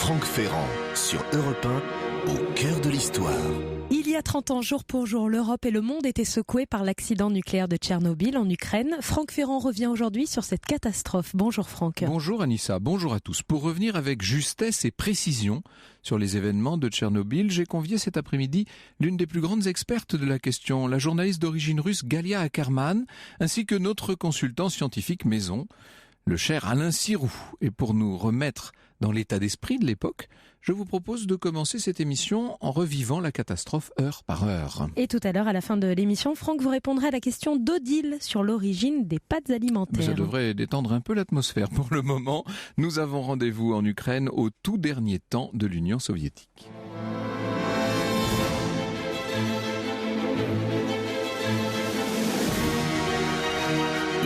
Franck Ferrand sur Europe 1, au cœur de l'histoire. Il y a 30 ans, jour pour jour, l'Europe et le monde étaient secoués par l'accident nucléaire de Tchernobyl en Ukraine. Franck Ferrand revient aujourd'hui sur cette catastrophe. Bonjour Franck. Bonjour Anissa, bonjour à tous. Pour revenir avec justesse et précision sur les événements de Tchernobyl, j'ai convié cet après-midi l'une des plus grandes expertes de la question, la journaliste d'origine russe Galia Ackerman, ainsi que notre consultant scientifique maison, le cher Alain Sirou. Et pour nous remettre dans l'état d'esprit de l'époque, je vous propose de commencer cette émission en revivant la catastrophe heure par heure. Et tout à l'heure, à la fin de l'émission, Franck vous répondra à la question d'Odile sur l'origine des pâtes alimentaires. Ça devrait détendre un peu l'atmosphère. Pour le moment, nous avons rendez-vous en Ukraine au tout dernier temps de l'Union soviétique.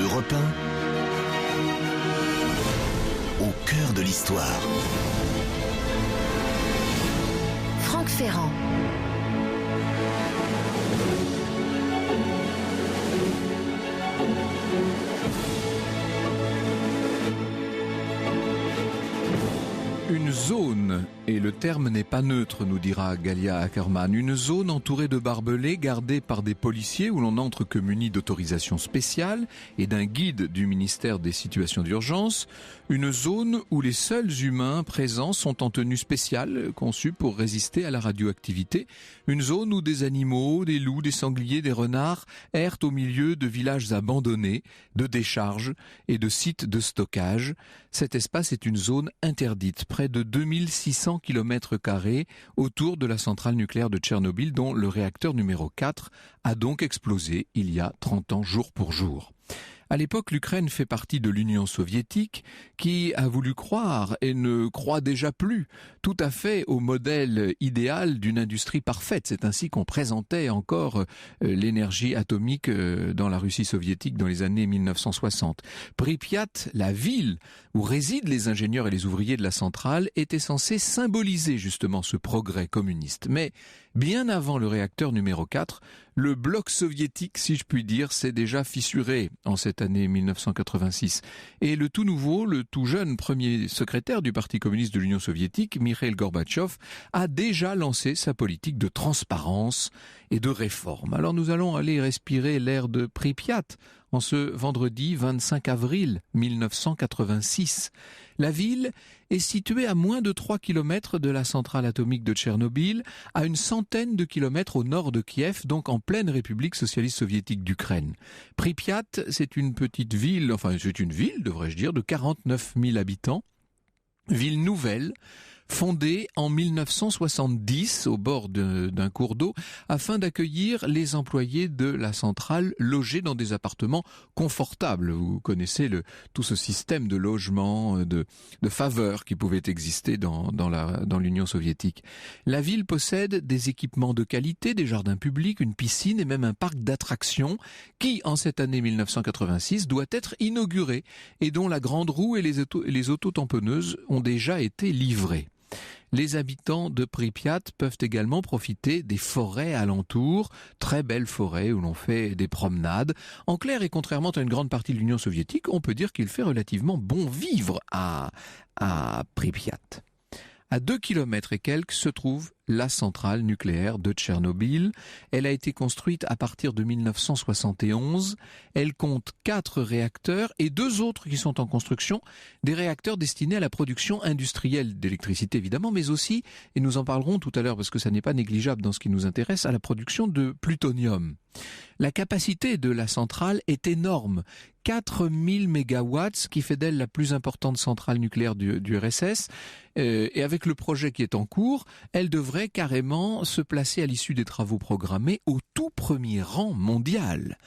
Europe 1, au cœur de l'histoire. Franck Ferrand. Une zone, et le terme n'est pas neutre, nous dira Galia Ackerman, une zone entourée de barbelés gardée par des policiers où l'on n'entre que muni d'autorisation spéciale et d'un guide du ministère des situations d'urgence, une zone où les seuls humains présents sont en tenue spéciale conçue pour résister à la radioactivité, une zone où des animaux, des loups, des sangliers, des renards errent au milieu de villages abandonnés, de décharges et de sites de stockage. Cet espace est une zone interdite, près de 2600 km² autour de la centrale nucléaire de Tchernobyl, dont le réacteur numéro 4 a donc explosé il y a 30 ans jour pour jour. À l'époque, l'Ukraine fait partie de l'Union soviétique qui a voulu croire et ne croit déjà plus tout à fait au modèle idéal d'une industrie parfaite. C'est ainsi qu'on présentait encore l'énergie atomique dans la Russie soviétique dans les années 1960. Pripyat, la ville où résident les ingénieurs et les ouvriers de la centrale, était censée symboliser justement ce progrès communiste. Mais bien avant le réacteur numéro 4, le bloc soviétique, si je puis dire, s'est déjà fissuré en cette année 1986. Et le tout nouveau, le tout jeune premier secrétaire du Parti communiste de l'Union soviétique, Mikhail Gorbatchev, a déjà lancé sa politique de transparence et de réforme. Alors nous allons aller respirer l'air de Pripyat en ce vendredi 25 avril 1986. La ville est située à moins de 3 km de la centrale atomique de Tchernobyl, à une centaine de kilomètres au nord de Kiev, donc en pleine République socialiste soviétique d'Ukraine. Pripyat, c'est une petite ville, c'est une ville, devrais-je dire, de 49 000 habitants, ville nouvelle, fondée en 1970 au bord d'un cours d'eau afin d'accueillir les employés de la centrale logés dans des appartements confortables. Vous connaissez tout ce système de logement, de faveurs qui pouvait exister dans l'Union soviétique. La ville possède des équipements de qualité, des jardins publics, une piscine et même un parc d'attractions qui, en cette année 1986, doit être inauguré et dont la grande roue et les autotamponneuses ont déjà été livrées. Les habitants de Pripyat peuvent également profiter des forêts alentours, très belles forêts où l'on fait des promenades. En clair, et contrairement à une grande partie de l'Union soviétique, on peut dire qu'il fait relativement bon vivre à Pripyat. À 2 km et quelques se trouve la centrale nucléaire de Tchernobyl. Elle a été construite à partir de 1971. Elle compte 4 réacteurs et 2 autres qui sont en construction, des réacteurs destinés à la production industrielle d'électricité évidemment, mais aussi, et nous en parlerons tout à l'heure parce que ça n'est pas négligeable dans ce qui nous intéresse, à la production de plutonium. La capacité de la centrale est énorme, 4000 mégawatts, ce qui fait d'elle la plus importante centrale nucléaire du RSS. Et avec le projet qui est en cours, elle devrait carrément se placer à l'issue des travaux programmés au tout premier rang mondial.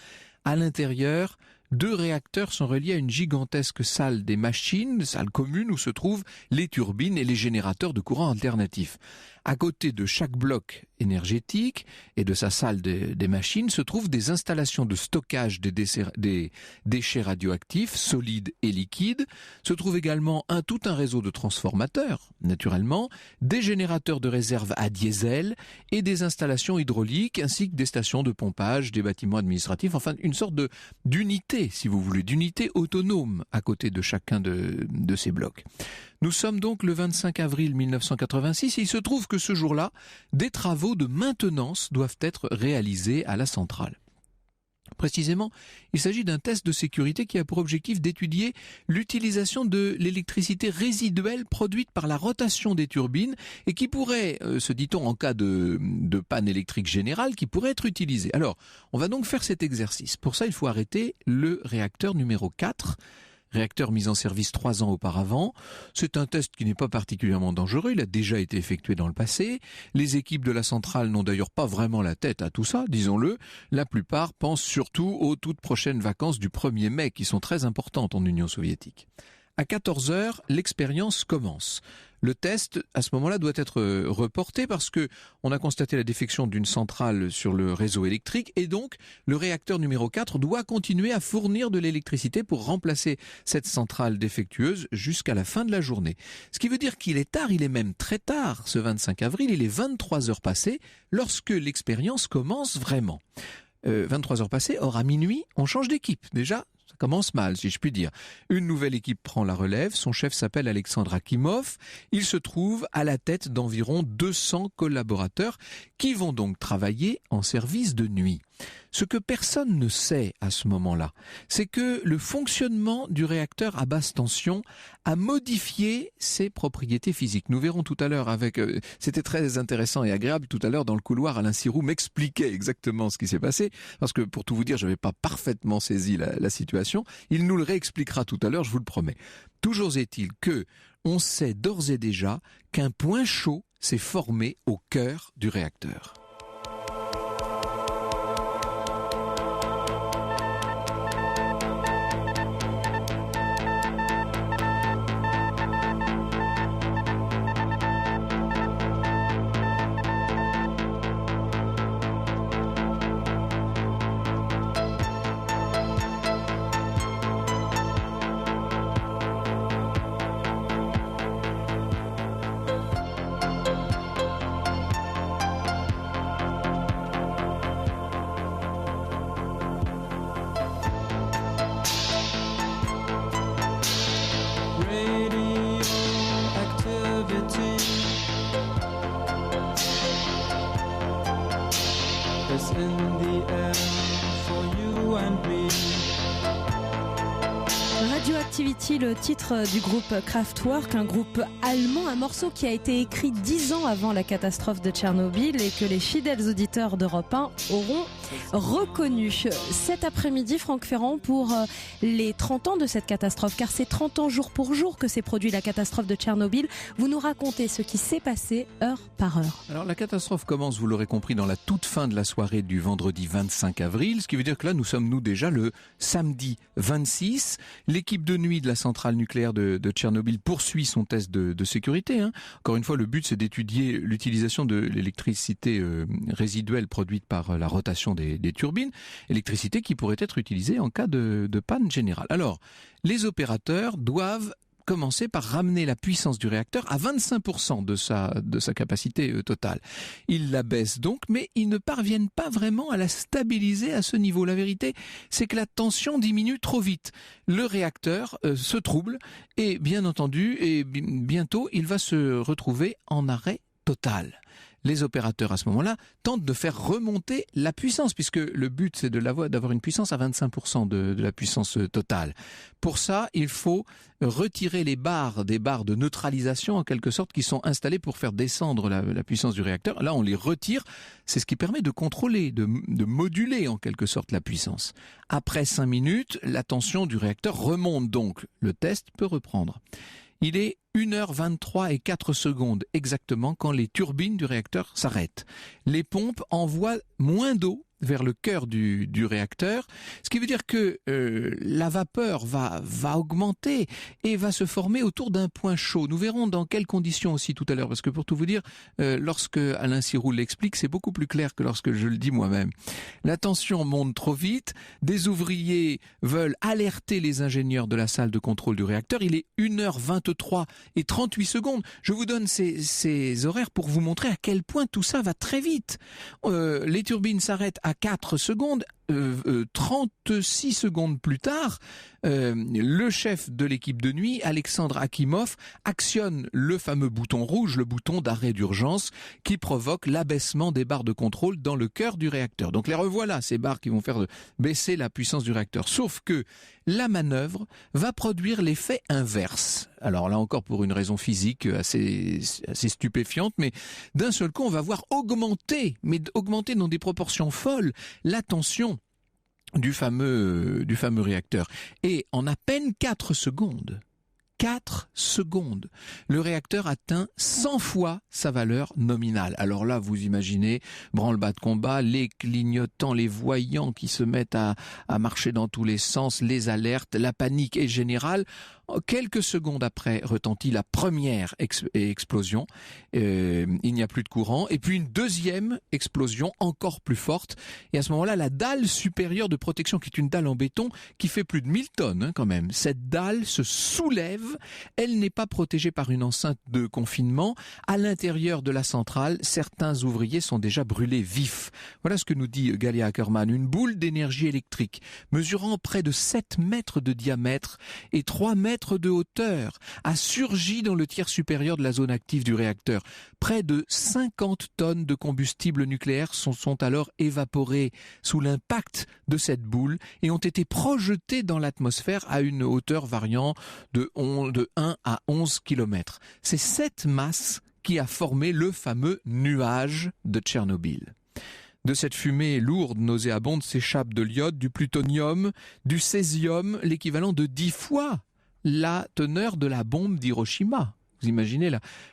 À l'intérieur, 2 réacteurs sont reliés à une gigantesque salle des machines, salle commune où se trouvent les turbines et les générateurs de courant alternatif. À côté de chaque bloc énergétique et de sa salle des machines se trouvent des installations de stockage des déchets radioactifs, solides et liquides. Se trouve également tout un réseau de transformateurs, naturellement, des générateurs de réserve à diesel et des installations hydrauliques ainsi que des stations de pompage, des bâtiments administratifs, enfin une sorte d'unité, si vous voulez, d'unité autonome à côté de chacun de ces blocs. Nous sommes donc le 25 avril 1986 et il se trouve que ce jour-là, des travaux de maintenance doivent être réalisés à la centrale. Précisément, il s'agit d'un test de sécurité qui a pour objectif d'étudier l'utilisation de l'électricité résiduelle produite par la rotation des turbines et qui pourrait, se dit-on en cas de panne électrique générale, qui pourrait être utilisée. Alors, on va donc faire cet exercice. Pour ça, il faut arrêter le réacteur numéro 4, réacteur mis en service 3 ans auparavant. C'est un test qui n'est pas particulièrement dangereux, il a déjà été effectué dans le passé. Les équipes de la centrale n'ont d'ailleurs pas vraiment la tête à tout ça, disons-le. La plupart pensent surtout aux toutes prochaines vacances du 1er mai, qui sont très importantes en Union soviétique. À 14h, l'expérience commence. Le test, à ce moment-là, doit être reporté parce que on a constaté la défection d'une centrale sur le réseau électrique et donc le réacteur numéro 4 doit continuer à fournir de l'électricité pour remplacer cette centrale défectueuse jusqu'à la fin de la journée. Ce qui veut dire qu'il est tard, il est même très tard, ce 25 avril, il est 23 heures passées lorsque l'expérience commence vraiment. 23 heures passées, or à minuit, on change d'équipe. Déjà, ça commence mal, si je puis dire. Une nouvelle équipe prend la relève. Son chef s'appelle Alexandre Akimov. Il se trouve à la tête d'environ 200 collaborateurs qui vont donc travailler en service de nuit. Ce que personne ne sait à ce moment-là, c'est que le fonctionnement du réacteur à basse tension a modifié ses propriétés physiques. Nous verrons tout à l'heure avec... c'était très intéressant et agréable tout à l'heure dans le couloir. Alain Sirou m'expliquait exactement ce qui s'est passé, parce que pour tout vous dire, je n'avais pas parfaitement saisi la situation. Il nous le réexpliquera tout à l'heure, je vous le promets. Toujours est-il que on sait d'ores et déjà qu'un point chaud s'est formé au cœur du réacteur. Radioactivity, le titre du groupe Kraftwerk, un groupe allemand, un morceau qui a été écrit 10 ans avant la catastrophe de Tchernobyl et que les fidèles auditeurs d'Europe 1 auront reconnu. Cet après-midi, Franck Ferrand, pour les 30 ans de cette catastrophe, car c'est 30 ans jour pour jour que s'est produit la catastrophe de Tchernobyl, vous nous racontez ce qui s'est passé heure par heure. Alors la catastrophe commence, vous l'aurez compris, dans la toute fin de la soirée du vendredi 25 avril, ce qui veut dire que là nous sommes déjà le samedi 26. L'équipe de nuit de la centrale nucléaire de Tchernobyl poursuit son test de sécurité. Encore une fois, le but c'est d'étudier l'utilisation de l'électricité résiduelle produite par la rotation des turbines, électricité qui pourrait être utilisée en cas de panne générale. Alors, les opérateurs doivent commencer par ramener la puissance du réacteur à 25% de sa capacité totale. Ils la baissent donc, mais ils ne parviennent pas vraiment à la stabiliser à ce niveau. La vérité, c'est que la tension diminue trop vite. Le réacteur se trouble et bien entendu, bientôt, il va se retrouver en arrêt total. Les opérateurs à ce moment-là tentent de faire remonter la puissance, puisque le but c'est d'avoir une puissance à 25% de la puissance totale. Pour ça, il faut retirer des barres de neutralisation en quelque sorte qui sont installées pour faire descendre la puissance du réacteur. Là, on les retire. C'est ce qui permet de contrôler, de moduler en quelque sorte la puissance. Après 5 minutes, la tension du réacteur remonte donc. Le test peut reprendre. Il est 1h23 et 4 secondes exactement quand les turbines du réacteur s'arrêtent. Les pompes envoient moins d'eau vers le cœur du réacteur, ce qui veut dire que la vapeur va augmenter et va se former autour d'un point chaud. Nous verrons dans quelles conditions aussi tout à l'heure, parce que pour tout vous dire, lorsque Alain Sirou l'explique, c'est beaucoup plus clair que lorsque je le dis moi-même. La tension monte trop vite, des ouvriers veulent alerter les ingénieurs de la salle de contrôle du réacteur, il est 1h23 et 38 secondes. Je vous donne ces horaires pour vous montrer à quel point tout ça va très vite. Les turbines s'arrêtent à 4 secondes, 36 secondes plus tard, le chef de l'équipe de nuit, Alexandre Akimov, actionne le fameux bouton rouge, le bouton d'arrêt d'urgence, qui provoque l'abaissement des barres de contrôle dans le cœur du réacteur. Donc les revoilà, ces barres qui vont faire baisser la puissance du réacteur. Sauf que la manœuvre va produire l'effet inverse. Alors là encore pour une raison physique assez stupéfiante, mais d'un seul coup on va voir augmenter dans des proportions folles la tension du fameux réacteur. Et en à peine 4 secondes, le réacteur atteint 100 fois sa valeur nominale. Alors là, vous imaginez, branle-bas de combat, les clignotants, les voyants qui se mettent à marcher dans tous les sens, les alertes, la panique est générale. Quelques secondes après retentit la première explosion. Il n'y a plus de courant. Et puis une deuxième explosion encore plus forte. Et à ce moment-là, la dalle supérieure de protection, qui est une dalle en béton, qui fait plus de 1000 tonnes quand même. Cette dalle se soulève. Elle n'est pas protégée par une enceinte de confinement. À l'intérieur de la centrale, certains ouvriers sont déjà brûlés vifs. Voilà ce que nous dit Galia Ackerman. Une boule d'énergie électrique mesurant près de 7 mètres de diamètre et 3 mètres de hauteur a surgi dans le tiers supérieur de la zone active du réacteur. Près de 50 tonnes de combustible nucléaire sont alors évaporées sous l'impact de cette boule et ont été projetées dans l'atmosphère à une hauteur variant de 1 à 11 km. C'est cette masse qui a formé le fameux nuage de Tchernobyl. De cette fumée lourde, nauséabonde, s'échappe de l'iode, du plutonium, du césium, l'équivalent de 10 fois la teneur de la bombe d'Hiroshima. Vous imaginez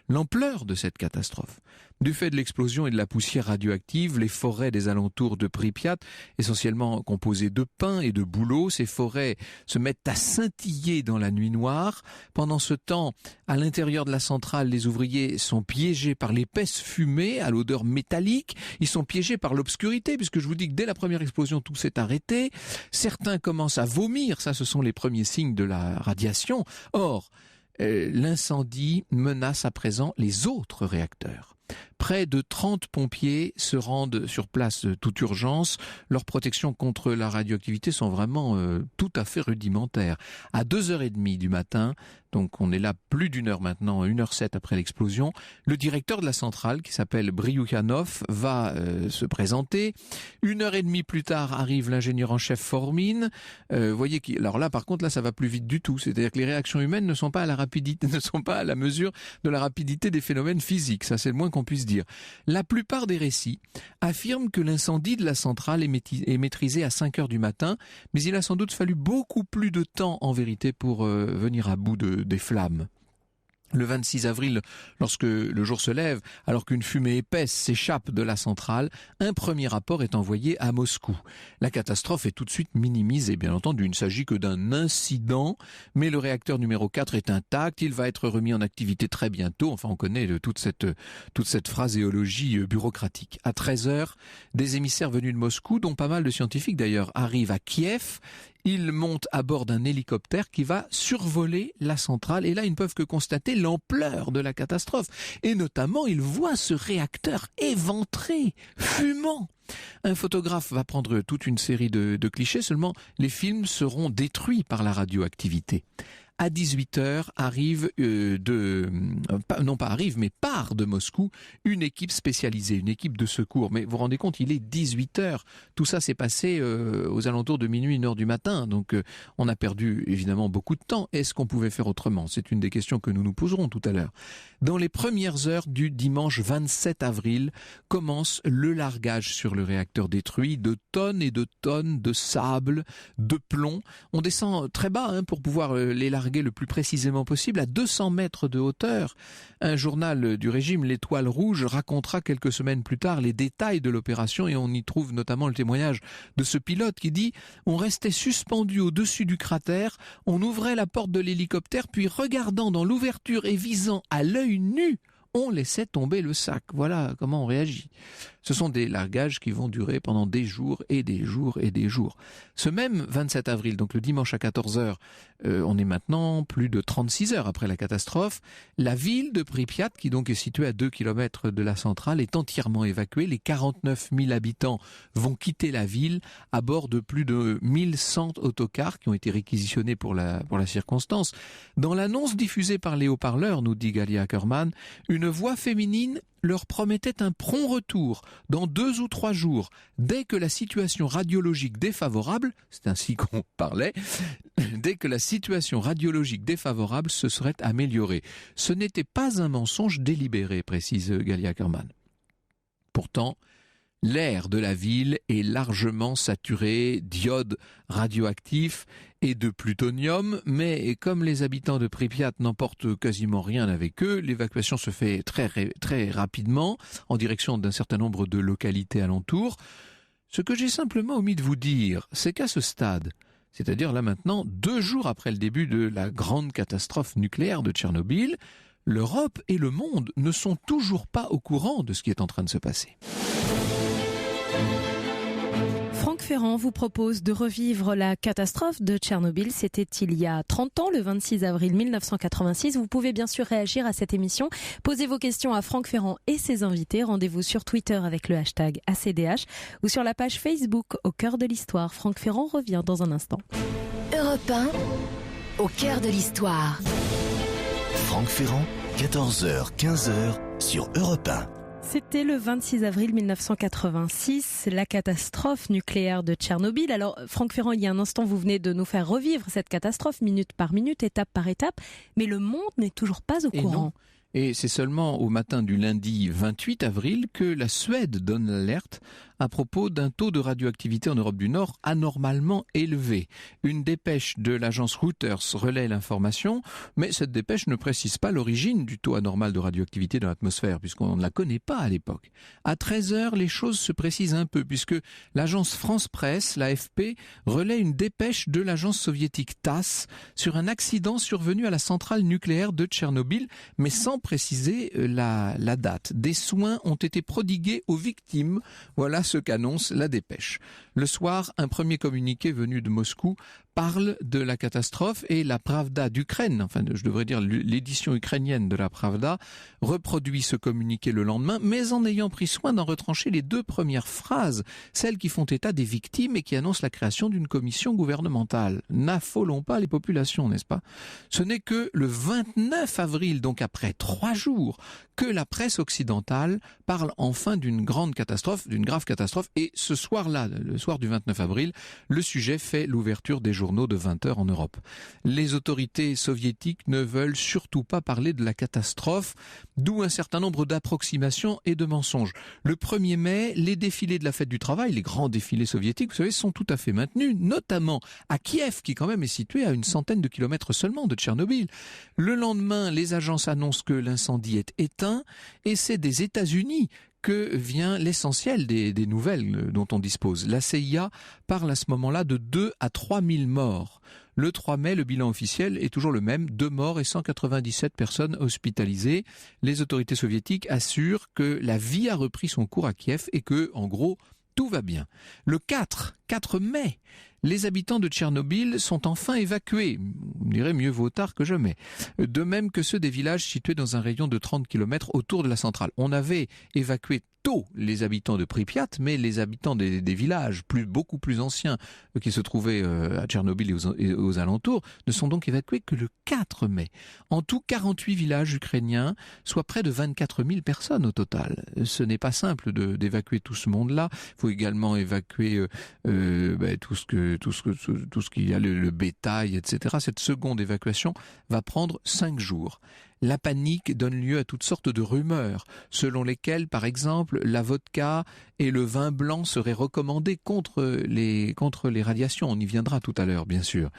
l'ampleur de cette catastrophe. Du fait de l'explosion et de la poussière radioactive, les forêts des alentours de Pripyat, essentiellement composées de pins et de bouleaux, ces forêts se mettent à scintiller dans la nuit noire. Pendant ce temps, à l'intérieur de la centrale, les ouvriers sont piégés par l'épaisse fumée à l'odeur métallique. Ils sont piégés par l'obscurité, puisque je vous dis que dès la première explosion, tout s'est arrêté. Certains commencent à vomir, ça ce sont les premiers signes de la radiation. Or, l'incendie menace à présent les autres réacteurs. Près de 30 pompiers se rendent sur place de toute urgence. Leurs protections contre la radioactivité sont vraiment tout à fait rudimentaires. À 2h30 du matin, donc on est là plus d'une heure maintenant, 1h07 après l'explosion, le directeur de la centrale, qui s'appelle Bryukhanov, va se présenter. 1h30 plus tard arrive l'ingénieur en chef Formin. Voyez alors là, par contre, là, ça va plus vite du tout. C'est-à-dire que les réactions humaines ne sont pas à la mesure de la rapidité des phénomènes physiques. Ça, c'est le moins qu'on puisse dire. La plupart des récits affirment que l'incendie de la centrale est maîtrisé à 5h du matin, mais il a sans doute fallu beaucoup plus de temps en vérité pour venir à bout des flammes. Le 26 avril, lorsque le jour se lève, alors qu'une fumée épaisse s'échappe de la centrale, un premier rapport est envoyé à Moscou. La catastrophe est tout de suite minimisée. Bien entendu, il ne s'agit que d'un incident, mais le réacteur numéro 4 est intact, il va être remis en activité très bientôt. Enfin, on connaît toute cette phraséologie bureaucratique. À 13h, des émissaires venus de Moscou, dont pas mal de scientifiques d'ailleurs, arrivent à Kiev. Ils montent à bord d'un hélicoptère qui va survoler la centrale. Et là, ils ne peuvent que constater l'ampleur de la catastrophe. Et notamment, ils voient ce réacteur éventré, fumant. Un photographe va prendre toute une série de clichés, seulement les films seront détruits par la radioactivité. À 18h part de Moscou une équipe spécialisée, une équipe de secours. Mais vous vous rendez compte, il est 18h. Tout ça s'est passé aux alentours de minuit, 1h du matin. Donc on a perdu évidemment beaucoup de temps. Est-ce qu'on pouvait faire autrement ? C'est une des questions que nous nous poserons tout à l'heure. Dans les premières heures du dimanche 27 avril, commence le largage sur le réacteur détruit de tonnes et de tonnes de sable, de plomb. On descend très bas pour pouvoir les larguer le plus précisément possible, à 200 mètres de hauteur. Un journal du régime, l'Étoile Rouge, racontera quelques semaines plus tard les détails de l'opération et on y trouve notamment le témoignage de ce pilote qui dit « On restait suspendu au-dessus du cratère, on ouvrait la porte de l'hélicoptère, puis regardant dans l'ouverture et visant à l'œil nu, on laissait tomber le sac. » Voilà comment on réagit. Ce sont des largages qui vont durer pendant des jours et des jours et des jours. Ce même 27 avril, donc le dimanche à 14h, on est maintenant plus de 36 heures après la catastrophe, la ville de Pripyat, qui donc est située à 2 km de la centrale, est entièrement évacuée. Les 49 000 habitants vont quitter la ville à bord de plus de 1100 autocars qui ont été réquisitionnés pour la circonstance. Dans l'annonce diffusée par les haut-parleurs, nous dit Galia Ackerman, une voix féminine leur promettait un prompt retour dans 2 ou 3 jours, dès que la situation radiologique défavorable, c'est ainsi qu'on parlait, dès que la situation radiologique défavorable se serait améliorée. Ce n'était pas un mensonge délibéré, précise Galia Ackerman. Pourtant, l'air de la ville est largement saturé d'iode radioactif et de plutonium, mais comme les habitants de Pripyat n'emportent quasiment rien avec eux, l'évacuation se fait très rapidement en direction d'un certain nombre de localités alentours. Ce que j'ai simplement omis de vous dire, c'est qu'à ce stade, c'est-à-dire là maintenant, 2 jours après le début de la grande catastrophe nucléaire de Tchernobyl, l'Europe et le monde ne sont toujours pas au courant de ce qui est en train de se passer. Franck Ferrand vous propose de revivre la catastrophe de Tchernobyl. C'était il y a 30 ans, le 26 avril 1986. Vous pouvez bien sûr réagir à cette émission. Posez vos questions à Franck Ferrand et ses invités. Rendez-vous sur Twitter avec le hashtag ACDH ou sur la page Facebook Au cœur de l'histoire. Franck Ferrand revient dans un instant. Europe 1, au cœur de l'histoire. Franck Ferrand, 14h, 15h sur Europe 1. C'était le 26 avril 1986, la catastrophe nucléaire de Tchernobyl. Alors, Franck Ferrand, il y a un instant, vous venez de nous faire revivre cette catastrophe minute par minute, étape par étape, mais le monde n'est toujours pas au courant. Non. Et c'est seulement au matin du lundi 28 avril que la Suède donne l'alerte à propos d'un taux de radioactivité en Europe du Nord anormalement élevé. Une dépêche de l'agence Reuters relaie l'information, mais cette dépêche ne précise pas l'origine du taux anormal de radioactivité dans l'atmosphère, puisqu'on ne la connaît pas à l'époque. À 13h, les choses se précisent un peu, puisque l'agence France Presse, l'AFP, relaie une dépêche de l'agence soviétique TASS sur un accident survenu à la centrale nucléaire de Tchernobyl, mais sans préciser la date. Des soins ont été prodigués aux victimes. Voilà ce qu'annonce la dépêche. Le soir, un premier communiqué venu de Moscou parle de la catastrophe et la Pravda d'Ukraine, enfin je devrais dire l'édition ukrainienne de la Pravda, reproduit ce communiqué le lendemain, mais en ayant pris soin d'en retrancher les 2 premières phrases, celles qui font état des victimes et qui annoncent la création d'une commission gouvernementale. N'affolons pas les populations, n'est-ce pas ? Ce n'est que le 29 avril, donc après 3 jours, que la presse occidentale parle enfin d'une grande catastrophe, d'une grave catastrophe, et ce soir-là, le soir du 29 avril, le sujet fait l'ouverture des journaux de 20h en Europe. Les autorités soviétiques ne veulent surtout pas parler de la catastrophe, d'où un certain nombre d'approximations et de mensonges. Le 1er mai, les défilés de la fête du travail, les grands défilés soviétiques, vous savez, sont tout à fait maintenus, notamment à Kiev, qui quand même est situé à une centaine de kilomètres seulement de Tchernobyl. Le lendemain, les agences annoncent que l'incendie est éteint, et c'est des États-Unis que vient l'essentiel des nouvelles dont on dispose. La CIA parle à ce moment-là de 2 à 3 000 morts. Le 3 mai, le bilan officiel est toujours le même, 2 morts et 197 personnes hospitalisées. Les autorités soviétiques assurent que la vie a repris son cours à Kiev et que, en gros, tout va bien. Le 4 mai, les habitants de Tchernobyl sont enfin évacués. On dirait mieux vaut tard que jamais. De même que ceux des villages situés dans un rayon de 30 km autour de la centrale. On avait évacué tôt les habitants de Pripyat, mais les habitants des villages beaucoup plus anciens qui se trouvaient à Tchernobyl et aux alentours ne sont donc évacués que le 4 mai. En tout, 48 villages ukrainiens, soit près de 24 000 personnes au total. Ce n'est pas simple d'évacuer tout ce monde-là. Il faut également évacuer tout ce qu'il y a, le bétail, etc. Cette seconde évacuation va prendre 5 jours. La panique donne lieu à toutes sortes de rumeurs, selon lesquelles, par exemple, la vodka et le vin blanc seraient recommandés contre les radiations. On y viendra tout à l'heure, bien sûr.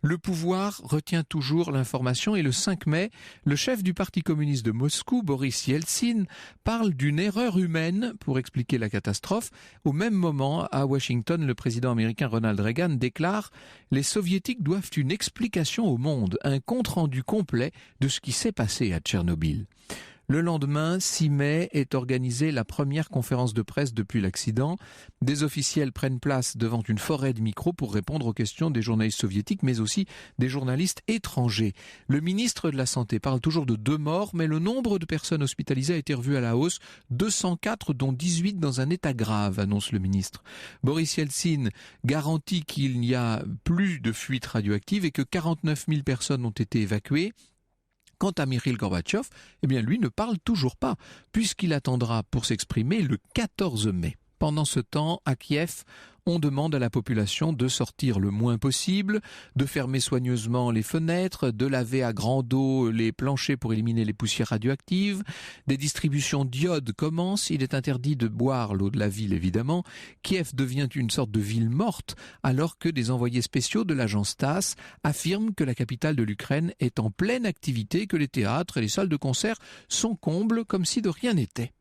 Le pouvoir retient toujours l'information et le 5 mai, le chef du Parti communiste de Moscou, Boris Yeltsin, parle d'une erreur humaine pour expliquer la catastrophe. Au même moment, à Washington, le président américain Ronald Reagan déclare « Les soviétiques doivent une explication au monde, un compte-rendu complet de ce qui s'est passé à Tchernobyl ». Le lendemain, 6 mai, est organisée la première conférence de presse depuis l'accident. Des officiels prennent place devant une forêt de micros pour répondre aux questions des journalistes soviétiques, mais aussi des journalistes étrangers. Le ministre de la Santé parle toujours de 2 morts, mais le nombre de personnes hospitalisées a été revu à la hausse. 204, dont 18 dans un état grave, annonce le ministre. Boris Yeltsin garantit qu'il n'y a plus de fuites radioactives et que 49 000 personnes ont été évacuées. Quant à Mikhail Gorbatchev, eh bien lui ne parle toujours pas, puisqu'il attendra pour s'exprimer le 14 mai. Pendant ce temps, à Kiev, on demande à la population de sortir le moins possible, de fermer soigneusement les fenêtres, de laver à grande eau les planchers pour éliminer les poussières radioactives. Des distributions d'iode commencent. Il est interdit de boire l'eau de la ville, évidemment. Kiev devient une sorte de ville morte, alors que des envoyés spéciaux de l'agence TASS affirment que la capitale de l'Ukraine est en pleine activité, que les théâtres et les salles de concert sont combles comme si de rien n'était.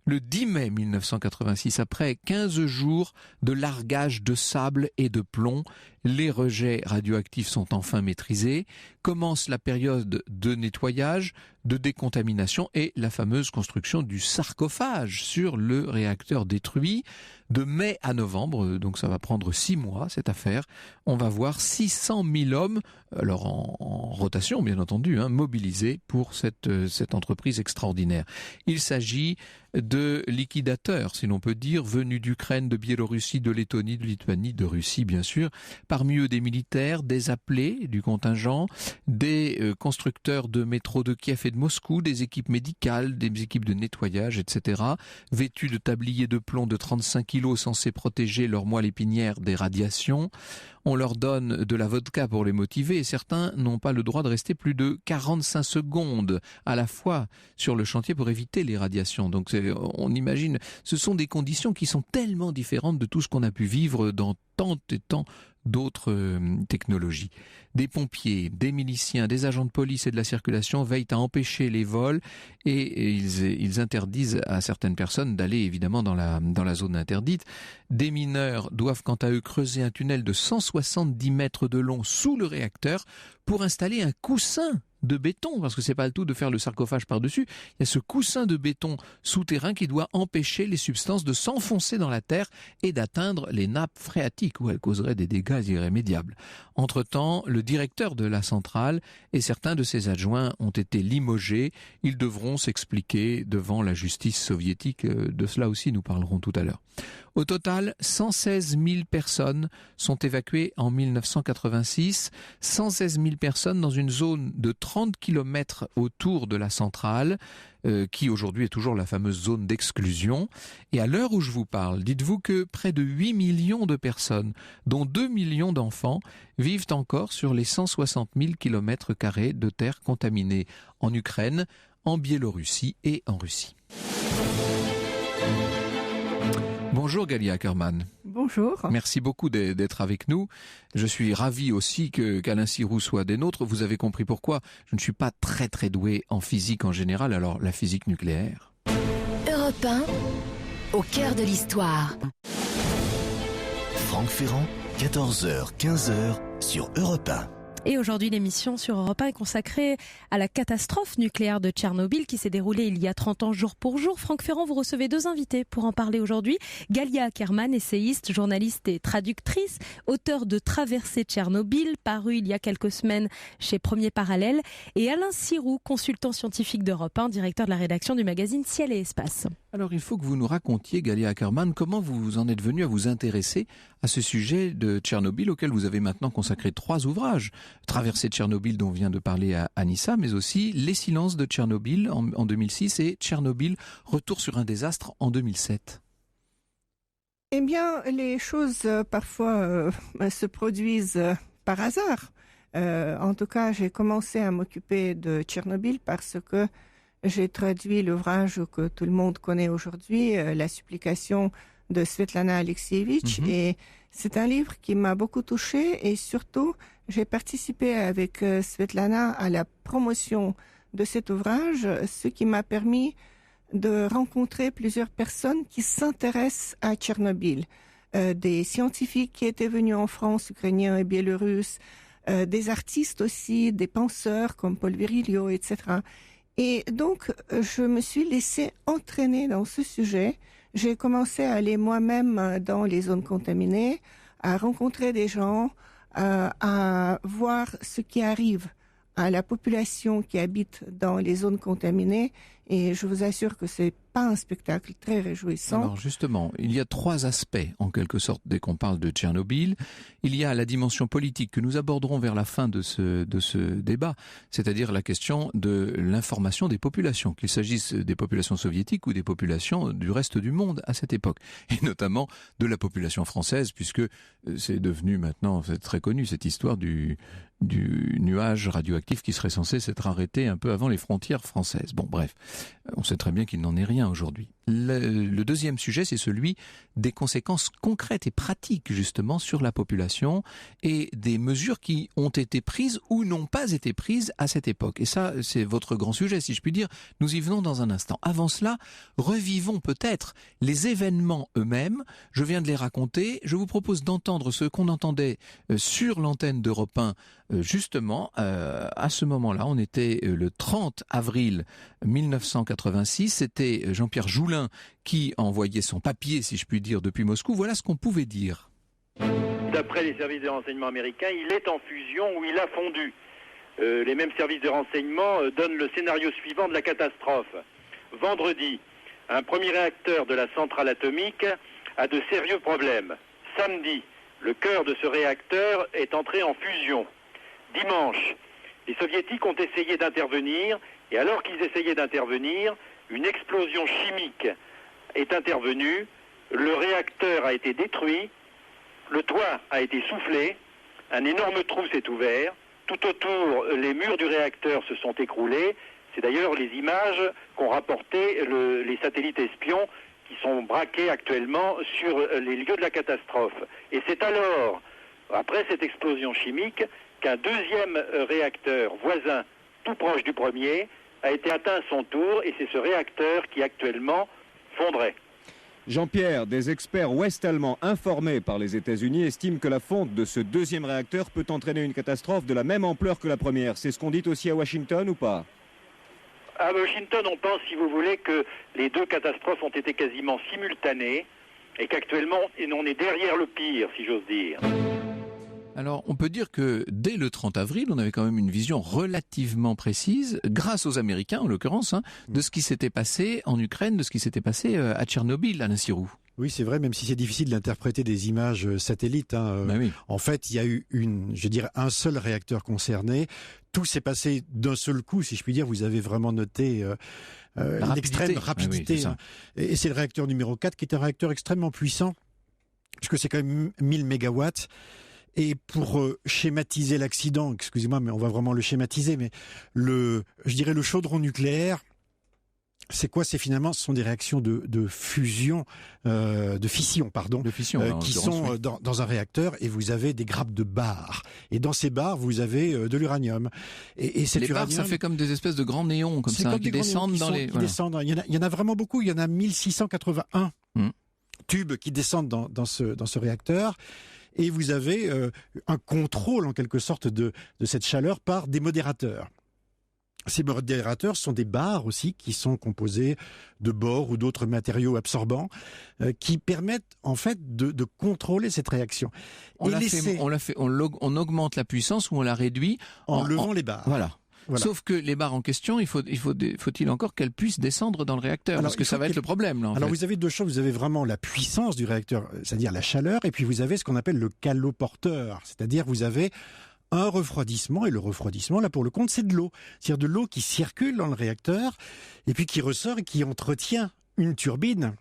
Le 10 mai 1986, après 15 jours de largage de sable et de plomb, les rejets radioactifs sont enfin maîtrisés. Commence la période de nettoyage, de décontamination et la fameuse construction du sarcophage sur le réacteur détruit. De mai à novembre, donc ça va prendre 6 mois cette affaire, on va voir 600 000 hommes, alors en rotation bien entendu, mobilisés pour cette entreprise extraordinaire. Il s'agit de liquidateurs, si l'on peut dire, venus d'Ukraine, de Biélorussie, de Lettonie, de Lituanie, de Russie bien sûr. Parmi eux des militaires, des appelés du contingent, des constructeurs de métro de Kiev et de Moscou, des équipes médicales, des équipes de nettoyage, etc. Vêtus de tabliers de plomb de 35 kilos censés protéger leur moelle épinière des radiations. On leur donne de la vodka pour les motiver et certains n'ont pas le droit de rester plus de 45 secondes à la fois sur le chantier pour éviter les radiations. Donc on imagine, ce sont des conditions qui sont tellement différentes de tout ce qu'on a pu vivre dans tant et tant d'autres technologies. Des pompiers, des miliciens, des agents de police et de la circulation veillent à empêcher les vols et ils interdisent à certaines personnes d'aller évidemment dans la zone interdite. Des mineurs doivent quant à eux creuser un tunnel de 170 mètres de long sous le réacteur pour installer un coussin de béton, parce que c'est pas le tout de faire le sarcophage par-dessus. Il y a ce coussin de béton souterrain qui doit empêcher les substances de s'enfoncer dans la terre et d'atteindre les nappes phréatiques où elles causeraient des dégâts irrémédiables. Entre-temps, le directeur de la centrale et certains de ses adjoints ont été limogés. Ils devront s'expliquer devant la justice soviétique. De cela aussi, nous parlerons tout à l'heure. Au total, 116 000 personnes sont évacuées en 1986. 116 000 personnes dans une zone de 30 km autour de la centrale, qui aujourd'hui est toujours la fameuse zone d'exclusion. Et à l'heure où je vous parle, dites-vous que près de 8 millions de personnes, dont 2 millions d'enfants, vivent encore sur les 160 000 km² de terre contaminée en Ukraine, en Biélorussie et en Russie. Bonjour Galia Ackerman. Bonjour. Merci beaucoup d'être avec nous. Je suis ravi aussi qu'Alain Sirou soit des nôtres. Vous avez compris pourquoi. Je ne suis pas très doué en physique en général, alors la physique nucléaire. Europe 1, au cœur de l'histoire. Franck Ferrand, 14h, 15h sur Europe 1. Et aujourd'hui, l'émission sur Europe 1 est consacrée à la catastrophe nucléaire de Tchernobyl qui s'est déroulée il y a 30 ans jour pour jour. Franck Ferrand, vous recevez 2 invités pour en parler aujourd'hui. Galia Ackerman, essayiste, journaliste et traductrice, auteur de Traversée Tchernobyl, paru il y a quelques semaines chez Premier Parallèle. Et Alain Sirou, consultant scientifique d'Europe 1, directeur de la rédaction du magazine Ciel et Espace. Alors il faut que vous nous racontiez, Galia Ackerman, comment vous en êtes venu à vous intéresser à ce sujet de Tchernobyl auquel vous avez maintenant consacré 3 ouvrages. Traversée Tchernobyl dont vient de parler Anissa, mais aussi Les silences de Tchernobyl en 2006 et Tchernobyl, retour sur un désastre en 2007. Eh bien, les choses parfois se produisent par hasard. En tout cas, j'ai commencé à m'occuper de Tchernobyl parce que j'ai traduit l'ouvrage que tout le monde connaît aujourd'hui, La supplication de Svetlana Alexievitch. Et c'est un livre qui m'a beaucoup touchée et surtout, j'ai participé avec Svetlana à la promotion de cet ouvrage, ce qui m'a permis de rencontrer plusieurs personnes qui s'intéressent à Tchernobyl. Des scientifiques qui étaient venus en France, ukrainiens et biélorusses, des artistes aussi, des penseurs comme Paul Virilio, etc. Et donc, je me suis laissée entraîner dans ce sujet. J'ai commencé à aller moi-même dans les zones contaminées, à rencontrer des gens, à voir ce qui arrive à la population qui habite dans les zones contaminées. Et je vous assure que c'est pas un spectacle très réjouissant. Alors justement, il y a 3 aspects, en quelque sorte, dès qu'on parle de Tchernobyl. Il y a la dimension politique que nous aborderons vers la fin de ce débat, c'est-à-dire la question de l'information des populations, qu'il s'agisse des populations soviétiques ou des populations du reste du monde à cette époque, et notamment de la population française, puisque c'est devenu maintenant, c'est très connu, cette histoire du nuage radioactif qui serait censé s'être arrêté un peu avant les frontières françaises. Bon, bref, on sait très bien qu'il n'en est rien aujourd'hui. Le deuxième sujet, c'est celui des conséquences concrètes et pratiques, justement, sur la population et des mesures qui ont été prises ou n'ont pas été prises à cette époque. Et ça, c'est votre grand sujet, si je puis dire. Nous y venons dans un instant. Avant cela, revivons peut-être les événements eux-mêmes. Je viens de les raconter. Je vous propose d'entendre ce qu'on entendait sur l'antenne d'Europe 1, justement, à ce moment-là. On était le 30 avril 1986. C'était Jean-Pierre Joulin qui envoyait son papier, si je puis dire, depuis Moscou. Voilà ce qu'on pouvait dire. D'après les services de renseignement américains, il est en fusion ou il a fondu. Les mêmes services de renseignement donnent le scénario suivant de la catastrophe. Vendredi, un premier réacteur de la centrale atomique a de sérieux problèmes. Samedi, le cœur de ce réacteur est entré en fusion. Dimanche, les soviétiques ont essayé d'intervenir et alors qu'ils essayaient d'intervenir, une explosion chimique est intervenue, le réacteur a été détruit, le toit a été soufflé, un énorme trou s'est ouvert, tout autour les murs du réacteur se sont écroulés. C'est d'ailleurs les images qu'ont rapportées les satellites espions qui sont braqués actuellement sur les lieux de la catastrophe. Et c'est alors, après cette explosion chimique, qu'un deuxième réacteur voisin, tout proche du premier, a été atteint à son tour, et c'est ce réacteur qui actuellement fondrait. Jean-Pierre, des experts ouest-allemands informés par les États-Unis estiment que la fonte de ce deuxième réacteur peut entraîner une catastrophe de la même ampleur que la première. C'est ce qu'on dit aussi à Washington ou pas ? À Washington, on pense, si vous voulez, que les deux catastrophes ont été quasiment simultanées et qu'actuellement, on est derrière le pire, si j'ose dire. Alors, on peut dire que dès le 30 avril, on avait quand même une vision relativement précise, grâce aux Américains en l'occurrence, de ce qui s'était passé en Ukraine, de ce qui s'était passé à Tchernobyl, Alain Sirou. Oui, c'est vrai, même si c'est difficile d'interpréter des images satellites. Oui. En fait, il y a eu un seul réacteur concerné. Tout s'est passé d'un seul coup, si je puis dire. Vous avez vraiment noté l'extrême rapidité. Oui, et c'est le réacteur numéro 4 qui est un réacteur extrêmement puissant, puisque c'est quand même 1000 mégawatts. Et pour schématiser l'accident, excusez-moi, mais on va vraiment le schématiser, mais le chaudron nucléaire, c'est quoi ? Ce sont des réactions de fission, qui sont dans un réacteur, et vous avez des grappes de barres. Et dans ces barres, vous avez de l'uranium. Et cet uranium, barres, ça fait comme des espèces de grands néons, comme ça, qui descendent dans les... Descendent. Il y en a vraiment beaucoup. Il y en a 1681 tubes qui descendent dans ce réacteur. Et vous avez un contrôle, en quelque sorte, de cette chaleur par des modérateurs. Ces modérateurs sont des barres aussi qui sont composées de bore ou d'autres matériaux absorbants qui permettent en fait de contrôler cette réaction. On augmente la puissance ou on la réduit en levant les barres. Voilà. Sauf que les barres en question, faut-il encore qu'elles puissent descendre dans le réacteur ? Parce que ça va être le problème. Là, vous avez deux choses. Vous avez vraiment la puissance du réacteur, c'est-à-dire la chaleur, et puis vous avez ce qu'on appelle le caloporteur, c'est-à-dire vous avez un refroidissement, et le refroidissement, là pour le compte, c'est de l'eau. C'est-à-dire de l'eau qui circule dans le réacteur, et puis qui ressort et qui entretient une turbine.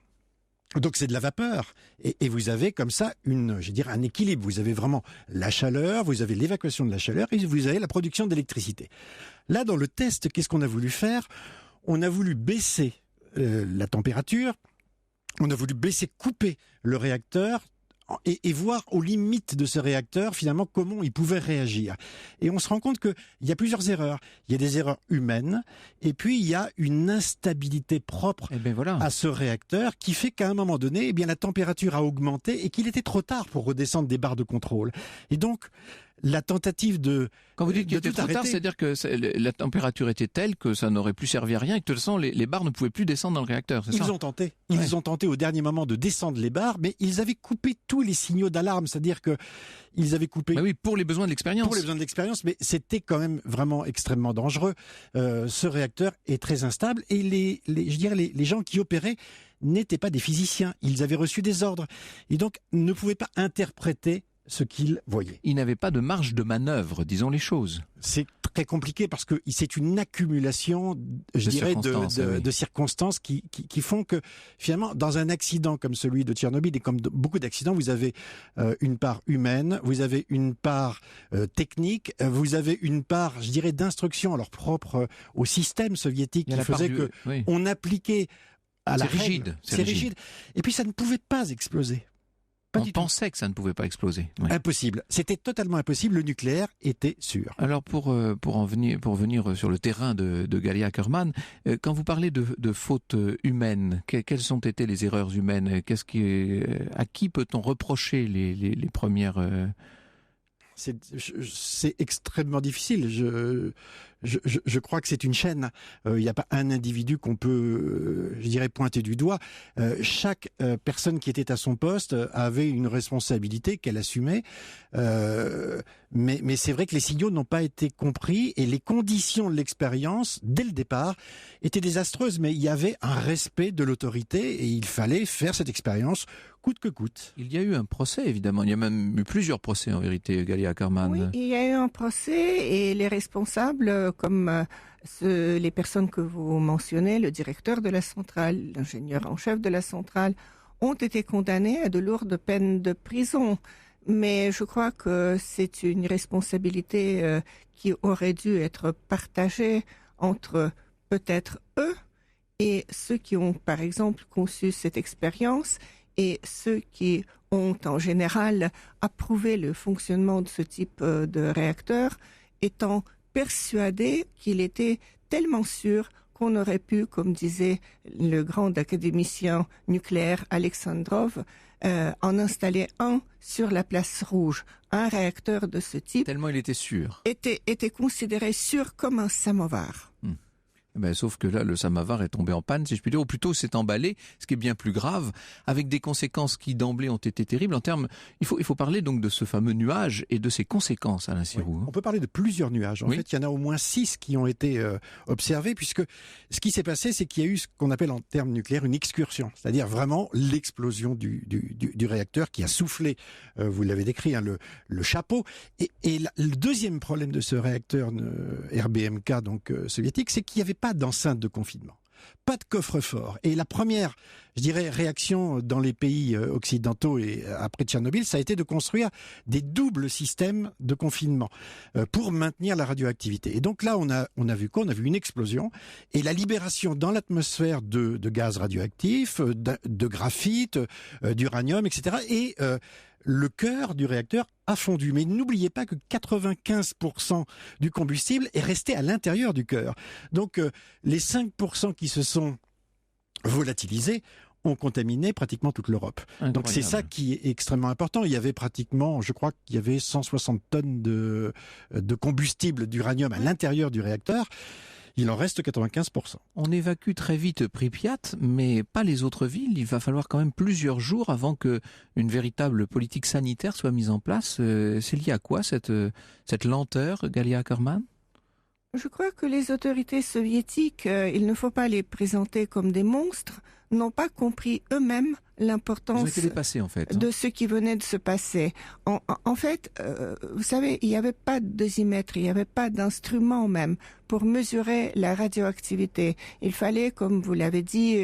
Donc c'est de la vapeur, et vous avez comme ça un équilibre. Vous avez vraiment la chaleur, vous avez l'évacuation de la chaleur, et vous avez la production d'électricité. Là, dans le test, qu'est-ce qu'on a voulu faire ? On a voulu baisser la température, on a voulu couper le réacteur, et voir aux limites de ce réacteur, finalement, comment il pouvait réagir. Et on se rend compte qu'il y a plusieurs erreurs. Il y a des erreurs humaines, et puis il y a une instabilité propre à ce réacteur qui fait qu'à un moment donné, la température a augmenté et qu'il était trop tard pour redescendre des barres de contrôle. Et donc, la tentative de... Quand vous dites qu'il était tout trop tard, arrêter. c'est-à-dire que la température était telle que ça n'aurait plus servi à rien et que de toute façon les barres ne pouvaient plus descendre dans le réacteur, c'est ça? Ils ont tenté au dernier moment de descendre les barres, mais ils avaient coupé tous les signaux d'alarme, c'est-à-dire que ils avaient coupé... Bah oui, pour les besoins de l'expérience. Pour les besoins de l'expérience, mais c'était quand même vraiment extrêmement dangereux. Ce réacteur est très instable et les gens qui opéraient n'étaient pas des physiciens. Ils avaient reçu des ordres et donc ne pouvaient pas interpréter ce qu'ils voyaient. Ils n'avaient pas de marge de manœuvre, disons les choses. C'est très compliqué parce que c'est une accumulation, de circonstances qui font que finalement, dans un accident comme celui de Tchernobyl et comme beaucoup d'accidents, vous avez une part humaine, vous avez une part technique, vous avez une part, je dirais, d'instruction alors propre au système soviétique qui faisait que on appliquait à la règle. C'est rigide. Et puis ça ne pouvait pas exploser. On pensait que ça ne pouvait pas exploser. Oui. Impossible. C'était totalement impossible. Le nucléaire était sûr. Alors pour venir sur le terrain de Galia Ackerman, quand vous parlez de fautes humaines, quelles ont été les erreurs humaines? À qui peut-on reprocher les premières C'est extrêmement difficile. Je crois que c'est une chaîne. Il n'y a pas un individu qu'on peut, je dirais, pointer du doigt. Chaque personne qui était à son poste avait une responsabilité qu'elle assumait. Mais c'est vrai que les signaux n'ont pas été compris et les conditions de l'expérience, dès le départ, étaient désastreuses. Mais il y avait un respect de l'autorité et il fallait faire cette expérience coûte que coûte. Il y a eu un procès, évidemment. Il y a même eu plusieurs procès, en vérité, Galia Ackerman. Oui, il y a eu un procès et les responsables, comme les personnes que vous mentionnez, le directeur de la centrale, l'ingénieur en chef de la centrale, ont été condamnés à de lourdes peines de prison. Mais je crois que c'est une responsabilité qui aurait dû être partagée entre peut-être eux et ceux qui ont, par exemple, conçu cette expérience et ceux qui ont en général approuvé le fonctionnement de ce type de réacteur, étant persuadés qu'il était tellement sûr qu'on aurait pu, comme disait le grand académicien nucléaire Alexandrov, en installer un sur la place rouge. Un réacteur de ce type... Tellement il était sûr. Était considéré sûr comme un samovar. Sauf que là, le samovar est tombé en panne, si je puis dire, ou plutôt s'est emballé, ce qui est bien plus grave, avec des conséquences qui d'emblée ont été terribles. En termes, il faut parler donc de ce fameux nuage et de ses conséquences, Alain Sirou. Oui. On peut parler de plusieurs nuages. En fait, il y en a au moins 6 qui ont été observés, puisque ce qui s'est passé, c'est qu'il y a eu ce qu'on appelle en termes nucléaires une excursion, c'est-à-dire vraiment l'explosion du réacteur qui a soufflé, vous l'avez décrit, le chapeau. Et le deuxième problème de ce réacteur RBMK, donc soviétique, c'est qu'il n'y avait pas d'enceinte de confinement, pas de coffre-fort. Et la première, je dirais, réaction dans les pays occidentaux et après Tchernobyl, ça a été de construire des doubles systèmes de confinement pour maintenir la radioactivité. Et donc là, on a vu quoi? On a vu une explosion et la libération dans l'atmosphère de gaz radioactifs, de graphite, d'uranium, etc. Et le cœur du réacteur a fondu. Mais n'oubliez pas que 95% du combustible est resté à l'intérieur du cœur. Donc les 5% qui se sont volatilisés ont contaminé pratiquement toute l'Europe. Incroyable. Donc c'est ça qui est extrêmement important. Il y avait pratiquement, je crois qu'il y avait 160 tonnes de combustible d'uranium à l'intérieur du réacteur. Il en reste 95%. On évacue très vite Pripyat, mais pas les autres villes. Il va falloir quand même plusieurs jours avant qu'une véritable politique sanitaire soit mise en place. C'est lié à quoi cette lenteur, Galia Ackerman? Je crois que les autorités soviétiques, il ne faut pas les présenter comme des monstres, n'ont pas compris eux-mêmes l'importance de ce qui venait de se passer. En fait, vous savez, il n'y avait pas de dosimètre, il n'y avait pas d'instrument même pour mesurer la radioactivité. Il fallait, comme vous l'avez dit,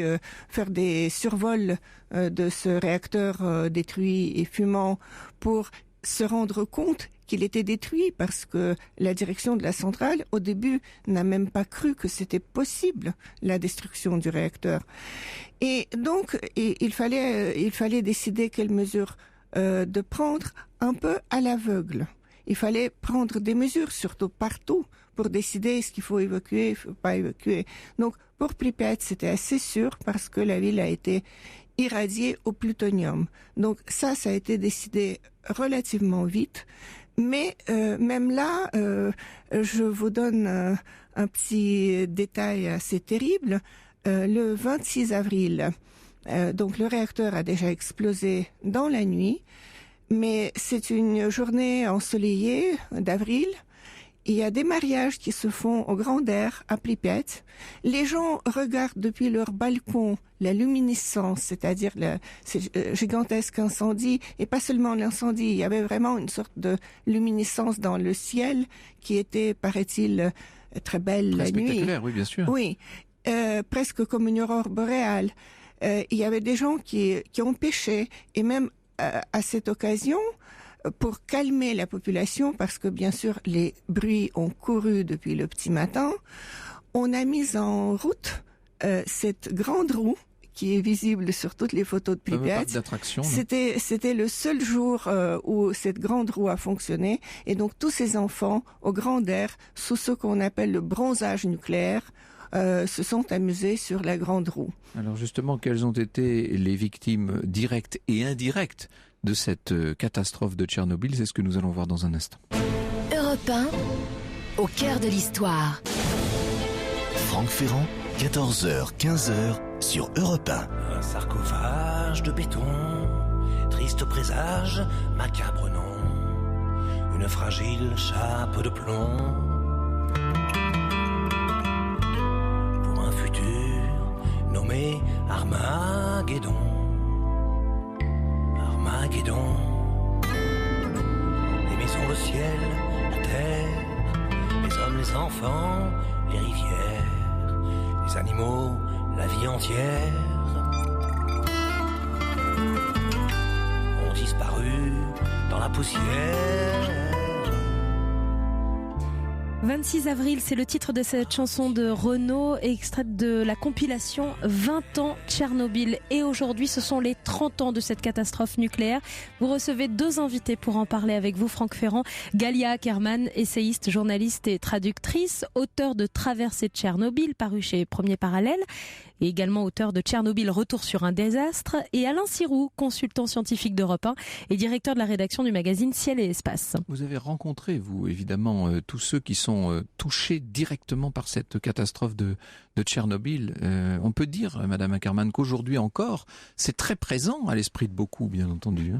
faire des survols de ce réacteur détruit et fumant pour se rendre compte qu'il était détruit, parce que la direction de la centrale, au début, n'a même pas cru que c'était possible, la destruction du réacteur. Et donc, il fallait décider quelles mesures de prendre un peu à l'aveugle. Il fallait prendre des mesures, surtout partout, pour décider ce qu'il faut évacuer, il ne faut pas évacuer. Donc, pour Pripyat, c'était assez sûr, parce que la ville a été irradiée au plutonium. Donc ça a été décidé relativement vite. Mais même là, je vous donne un petit détail assez terrible. Le 26 avril, donc le réacteur a déjà explosé dans la nuit, mais c'est une journée ensoleillée d'avril. Il y a des mariages qui se font au grand air à Pripyat. Les gens regardent depuis leur balcon la luminescence, c'est-à-dire ce gigantesque incendie, et pas seulement l'incendie, il y avait vraiment une sorte de luminescence dans le ciel qui était, paraît-il, très belle la nuit. Spectaculaire, oui, bien sûr. Oui, presque comme une aurore boréale. Il y avait des gens qui ont pêché, et même à cette occasion, pour calmer la population, parce que bien sûr les bruits ont couru depuis le petit matin, on a mis en route cette grande roue qui est visible sur toutes les photos de Pripyat. C'était le seul jour où cette grande roue a fonctionné, et donc tous ces enfants au grand air, sous ce qu'on appelle le bronzage nucléaire, se sont amusés sur la grande roue. Alors justement, quelles ont été les victimes directes et indirectes de cette catastrophe de Tchernobyl? C'est ce que nous allons voir dans un instant. Europe 1, au cœur de l'histoire. Franck Ferrand, 14h, 15h sur Europe 1. Un sarcophage de béton, triste présage, macabre nom, une fragile chape de plomb. Pour un futur nommé Armageddon. Armageddon. Les maisons, le ciel, la terre, les hommes, les enfants, les rivières, les animaux, la vie entière ont disparu dans la poussière. 26 avril, c'est le titre de cette chanson de Renaud, extraite de la compilation 20 ans Tchernobyl. Et aujourd'hui, ce sont les 30 ans de cette catastrophe nucléaire. Vous recevez deux invités pour en parler avec vous, Franck Ferrand. Galia Ackerman, essayiste, journaliste et traductrice, auteur de Traversée de Tchernobyl, paru chez Premier Parallèle, et également auteur de Tchernobyl, Retour sur un désastre. Et Alain Sirou, consultant scientifique d'Europe 1 et directeur de la rédaction du magazine Ciel et Espace. Vous avez rencontré, vous, évidemment, tous ceux qui sont touchés directement par cette catastrophe de Tchernobyl. On peut dire, Madame Ackerman, qu'aujourd'hui encore, c'est très présent à l'esprit de beaucoup, bien entendu.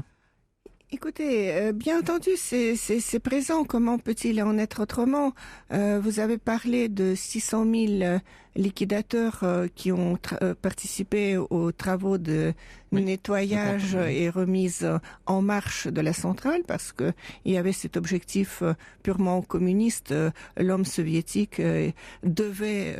Écoutez, bien entendu, c'est présent. Comment peut-il en être autrement? Vous avez parlé de 600 000 liquidateurs qui ont participé aux travaux de nettoyage et remise en marche de la centrale, parce que il y avait cet objectif purement communiste. L'homme soviétique devait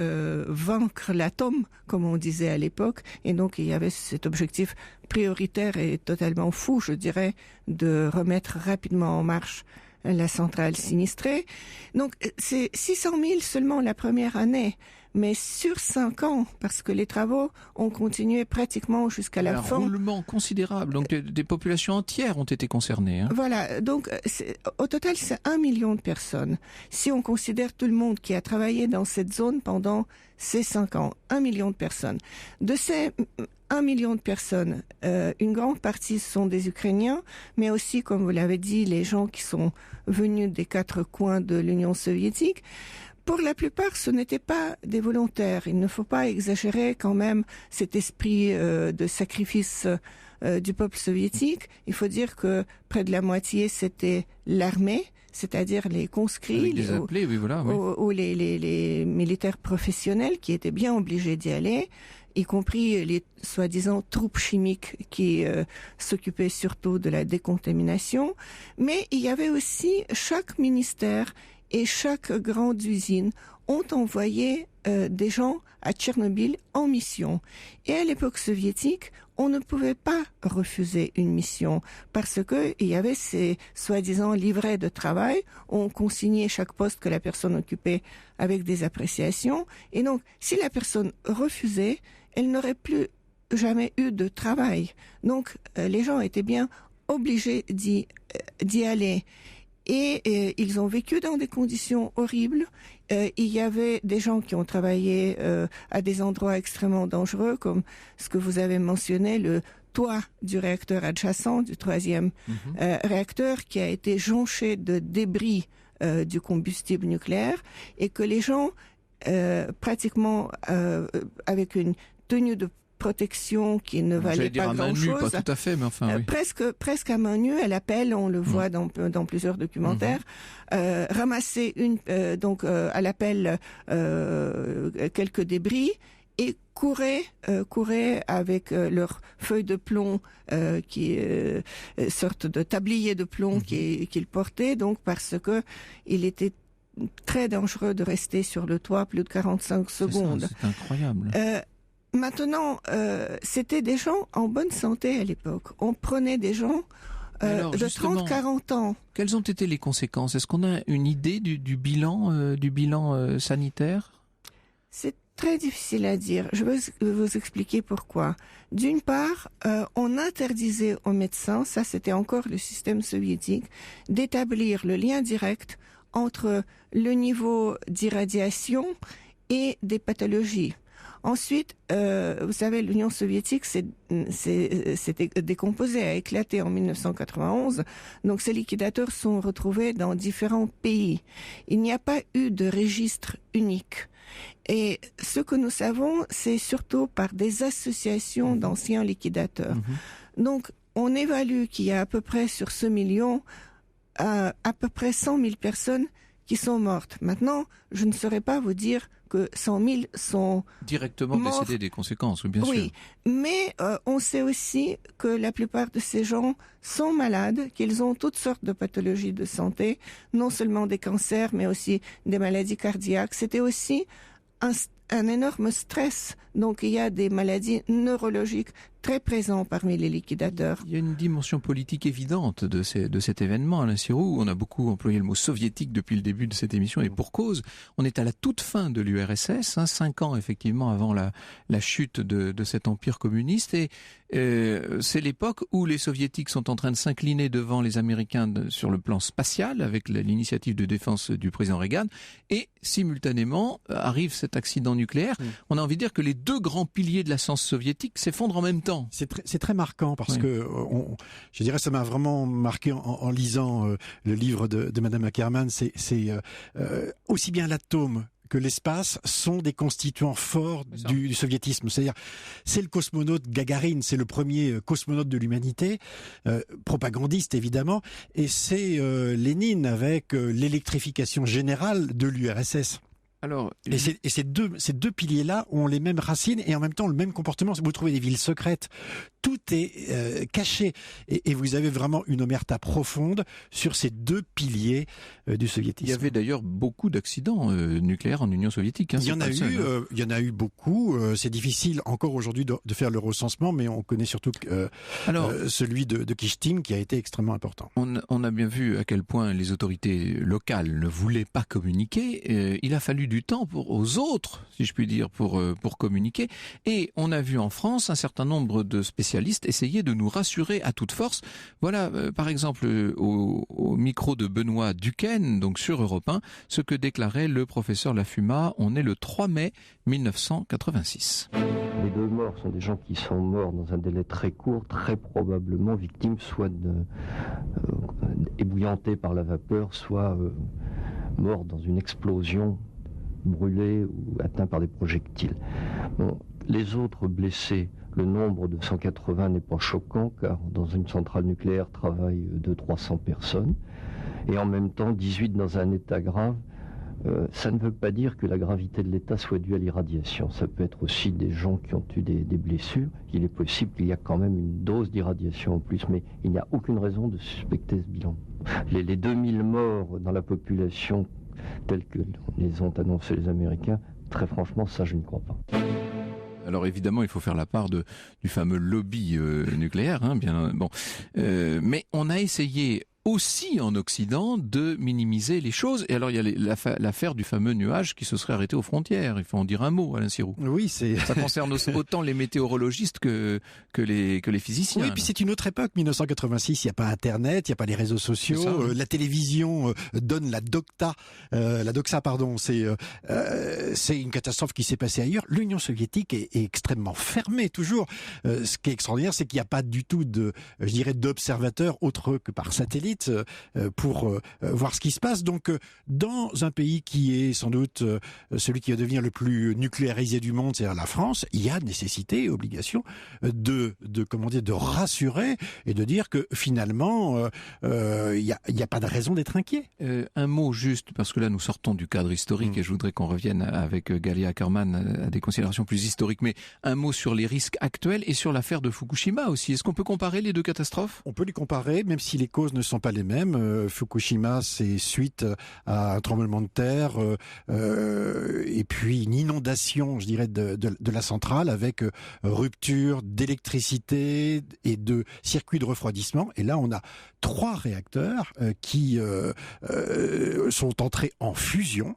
vaincre l'atome, comme on disait à l'époque, et donc il y avait cet objectif prioritaire et totalement fou, je dirais, de remettre rapidement en marche la centrale sinistrée. Donc c'est 600 000 seulement la première année, mais sur 5 ans, parce que les travaux ont continué pratiquement jusqu'à la fin. Un roulement considérable, donc des populations entières ont été concernées. Voilà, donc au total c'est 1 million de personnes. Si on considère tout le monde qui a travaillé dans cette zone pendant ces 5 ans, 1 million de personnes. De ces 1 million de personnes, une grande partie sont des Ukrainiens, mais aussi, comme vous l'avez dit, les gens qui sont venus des 4 coins de l'Union soviétique. Pour la plupart, ce n'étaient pas des volontaires. Il ne faut pas exagérer quand même cet esprit de sacrifice du peuple soviétique. Il faut dire que près de la moitié, c'était l'armée, c'est-à-dire les conscrits ou les militaires professionnels qui étaient bien obligés d'y aller, y compris les soi-disant troupes chimiques qui s'occupaient surtout de la décontamination. Mais il y avait aussi chaque ministère et chaque grande usine ont envoyé des gens à Tchernobyl en mission. Et à l'époque soviétique, on ne pouvait pas refuser une mission parce que il y avait ces soi-disant livrets de travail. On consignait chaque poste que la personne occupait avec des appréciations. Et donc, si la personne refusait, elle n'aurait plus jamais eu de travail. Donc, les gens étaient bien obligés d'y aller. Et ils ont vécu dans des conditions horribles. Il y avait des gens qui ont travaillé à des endroits extrêmement dangereux, comme ce que vous avez mentionné, le toit du réacteur adjacent, du troisième réacteur, qui a été jonché de débris du combustible nucléaire, et que les gens, pratiquement avec une tenue de protection qui ne valait pas grand-chose, pas tout à fait, mais enfin, oui. presque à main nue, à l'appel, on le voit dans plusieurs documentaires, ramasser à l'appel quelques débris et couraient avec leurs feuilles de plomb, qui sorte de tablier de plomb qu'ils portaient, donc parce que il était très dangereux de rester sur le toit plus de 45 secondes. C'est incroyable. Maintenant, c'était des gens en bonne santé à l'époque. On prenait des gens de 30-40 ans. Quelles ont été les conséquences? Est-ce qu'on a une idée du bilan sanitaire? C'est très difficile à dire. Je vais vous expliquer pourquoi. D'une part, on interdisait aux médecins, ça c'était encore le système soviétique, d'établir le lien direct entre le niveau d'irradiation et des pathologies. Ensuite, vous savez, l'Union soviétique s'est décomposée, a éclaté en 1991. Donc ces liquidateurs sont retrouvés dans différents pays. Il n'y a pas eu de registre unique. Et ce que nous savons, c'est surtout par des associations d'anciens liquidateurs. Donc on évalue qu'il y a à peu près sur ce million, à peu près 100 000 personnes qui sont mortes. Maintenant, je ne saurais pas vous dire que 100 000 sont directement morts. Décédés des conséquences, oui, bien sûr. Oui, mais on sait aussi que la plupart de ces gens sont malades, qu'ils ont toutes sortes de pathologies de santé, non seulement des cancers, mais aussi des maladies cardiaques. C'était aussi un énorme stress. Donc il y a des maladies neurologiques très présentes parmi les liquidateurs. Il y a une dimension politique évidente de cet événement, Alain Sirou. On a beaucoup employé le mot soviétique depuis le début de cette émission, et pour cause. On est à la toute fin de l'URSS, 5 ans effectivement avant la chute de cet empire communiste, et c'est l'époque où les soviétiques sont en train de s'incliner devant les Américains sur le plan spatial, avec l'initiative de défense du président Reagan, et simultanément arrive cet accident nucléaire. On a envie de dire que les deux grands piliers de la science soviétique s'effondrent en même temps. C'est très marquant parce que je dirais ça m'a vraiment marqué en lisant le livre de Madame Ackerman. C'est aussi bien l'atome que l'espace sont des constituants forts du soviétisme. C'est-à-dire, c'est le cosmonaute Gagarine, c'est le premier cosmonaute de l'humanité, propagandiste évidemment, et c'est Lénine avec l'électrification générale de l'URSS. Alors, ces deux piliers-là ont les mêmes racines et en même temps le même comportement. Vous trouvez des villes secrètes, tout est caché. Et vous avez vraiment une omerta profonde sur ces deux piliers du soviétisme. Il y avait d'ailleurs beaucoup d'accidents nucléaires en Union soviétique. Il y en a eu beaucoup. C'est difficile encore aujourd'hui de faire le recensement, mais on connaît surtout celui de Kyshtym qui a été extrêmement important. On a bien vu à quel point les autorités locales ne voulaient pas communiquer. Il a fallu du temps aux autres, si je puis dire, pour communiquer. Et on a vu en France un certain nombre de spécialistes essayer de nous rassurer à toute force. Voilà, par exemple, au micro de Benoît Duquesne, donc sur Europe 1, ce que déclarait le professeur Lafuma. On est le 3 mai 1986. Les deux morts sont des gens qui sont morts dans un délai très court, très probablement victimes soit ébouillantés par la vapeur, soit morts dans une explosion, brûlés ou atteints par des projectiles. Bon, les autres blessés, le nombre de 180 n'est pas choquant, car dans une centrale nucléaire travaillent 200-300 personnes, et en même temps 18 dans un état grave. Ça ne veut pas dire que la gravité de l'état soit due à l'irradiation. Ça peut être aussi des gens qui ont eu des blessures. Il est possible qu'il y a quand même une dose d'irradiation en plus, mais il n'y a aucune raison de suspecter ce bilan. Les 2000 morts dans la population tels que les ont annoncés les Américains, très franchement, ça je ne crois pas. Alors évidemment, il faut faire la part du fameux lobby nucléaire, hein, mais on a essayé aussi en Occident de minimiser les choses. Et alors il y a l'affaire du fameux nuage qui se serait arrêté aux frontières. Il faut en dire un mot, Alain Sirou. Oui, ça concerne autant les météorologistes que les physiciens. Oui, puis c'est une autre époque, 1986. Il n'y a pas Internet, il n'y a pas les réseaux sociaux. La télévision donne la doxa. C'est une catastrophe qui s'est passée ailleurs. L'Union soviétique est extrêmement fermée toujours. Ce qui est extraordinaire, c'est qu'il n'y a pas du tout d'observateurs autres que par satellite pour voir ce qui se passe. Donc, dans un pays qui est sans doute celui qui va devenir le plus nucléarisé du monde, c'est-à-dire la France, il y a nécessité et obligation de rassurer et de dire que finalement, il n'y a pas de raison d'être inquiet. Un mot juste, parce que là nous sortons du cadre historique et je voudrais qu'on revienne avec Galia Ackerman à des considérations plus historiques, mais un mot sur les risques actuels et sur l'affaire de Fukushima aussi. Est-ce qu'on peut comparer les deux catastrophes ? On peut les comparer, même si les causes ne sont pas les mêmes. Fukushima, c'est suite à un tremblement de terre et puis une inondation, je dirais, de la centrale avec rupture d'électricité et de circuits de refroidissement. Et là, on a 3 réacteurs qui sont entrés en fusion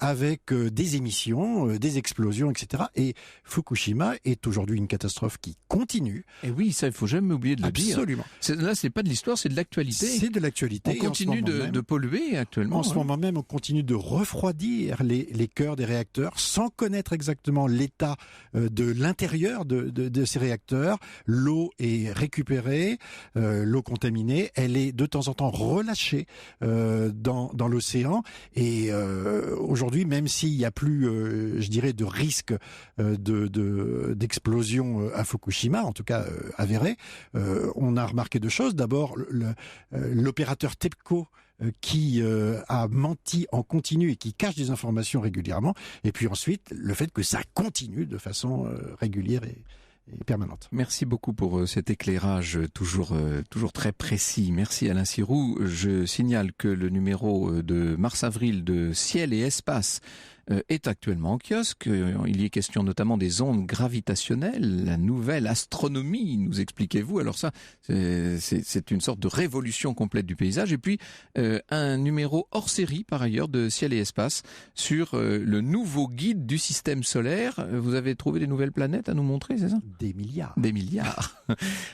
avec des émissions, des explosions, etc. Et Fukushima est aujourd'hui une catastrophe qui continue. Et oui, ça, il faut jamais oublier de le dire. Absolument. Là, c'est pas de l'histoire, c'est de l'actualité. C'est de l'actualité. On continue de polluer actuellement. En ce moment même, on continue de refroidir les cœurs des réacteurs sans connaître exactement l'état de l'intérieur de ces réacteurs. L'eau est récupérée, l'eau contaminée, elle est de temps en temps relâchée dans l'océan. Et aujourd'hui, même s'il n'y a plus, je dirais, de risque d'explosion à Fukushima, en tout cas avéré, on a remarqué 2 choses. D'abord, l'opérateur TEPCO qui a menti en continu et qui cache des informations régulièrement. Et puis ensuite, le fait que ça continue de façon régulière et permanente. Merci beaucoup pour cet éclairage toujours très précis. Merci Alain Sirou. Je signale que le numéro de mars-avril de Ciel et Espace est actuellement en kiosque. Il y est question notamment des ondes gravitationnelles, la nouvelle astronomie, nous expliquez-vous. Alors ça, c'est une sorte de révolution complète du paysage. Et puis, un numéro hors série, par ailleurs, de Ciel et Espace, sur le nouveau guide du système solaire. Vous avez trouvé des nouvelles planètes à nous montrer, c'est ça ? Des milliards. Des milliards.